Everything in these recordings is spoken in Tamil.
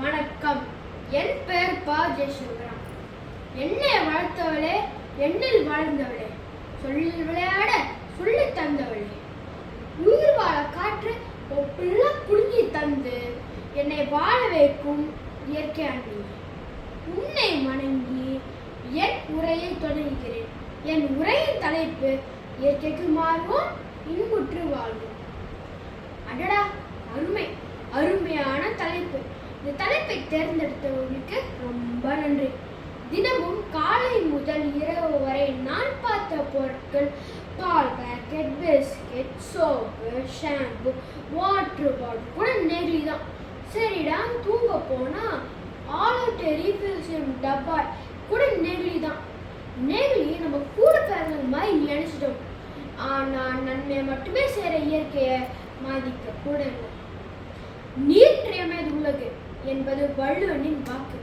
வணக்கம். என் பெயர் ப. ஜெயசிவராம். என்னை வளர்த்தவளே, எண்ணில் வாழ்ந்தவளே, சொல்லில் விளையாட சொல்லி தந்தவளே, உயிர் வாழ காற்று ஒப்பில்லா புடுங்கி தந்து என்னை வாழ வைக்கும் இயற்கை அண்ணி, உன்னை வணங்கி என் உரையை தொடங்குகிறேன். என் உரையின் தலைப்பு இயற்கைக்கு மாறுவோம், இன்புற்று வாழ்வோம். அடடா, அருமையான தலைப்பு. இந்த தலைப்பை தேர்ந்தெடுத்தவர்களுக்கு ரொம்ப நன்றி. தினமும் காலை முதல் இரவு வரை நான் பார்த்த பொருட்கள் பால் packet, biscuit, soap, shampoo, water bottle கூட நெகிழி தான். சரிடா, தூங்க போனா ஆல் அவுட் ரீஃபில் டப்பா கூட நெகிழி தான். நெகிழி நம்ம கூட பிறந்த மாதிரி நினைச்சிட்டோம். ஆனால் நன்மை மட்டுமே செய்கிற இயற்கையை மதிக்க கூட இல்லை. நீரின்றியமையாத உலகு என்பது வள்ளுவனின் வாக்கு.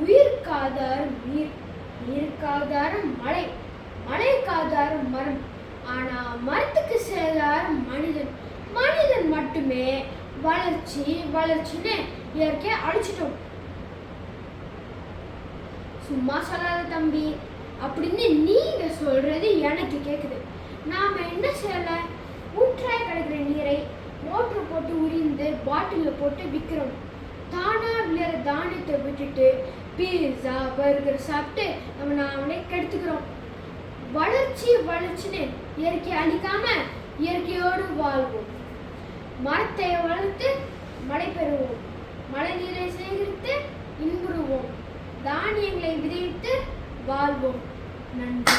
உயிருக்கு ஆதாரம் நீர், நீருக்கு ஆதாரம் மழை, மழைக்கு ஆதாரம் மரம். ஆனா மரத்துக்கு சேதாரம் மனிதன். மனிதன் மட்டுமே வளர்ச்சின்னு இயற்கையை அழிச்சிட்டோம். சும்மா சொல்லாத தம்பி அப்படின்னு நீங்க சொல்றது எனக்கு கேக்குது. நாம என்ன செய்யல? ஊற்றாய் கிடக்கிற நீரை மோட்டர் போட்டு உரிந்து பாட்டில போட்டு விற்கிறோம். தானா விளையாட தானியத்தை விட்டுட்டு பீஸா பர்கர் சாப்பிட்டு நம்ம நாமளே கெடுத்துக்கிறோம். வளர்ச்சின்னு இயற்கையை அழிக்காம இயற்கையோடு வாழ்வோம். மரத்தை வளர்த்து மழை பெறுவோம், மழை நீரை சேகரித்து இன்புறுவோம், தானியங்களை விதைத்து வாழ்வோம். நன்றி.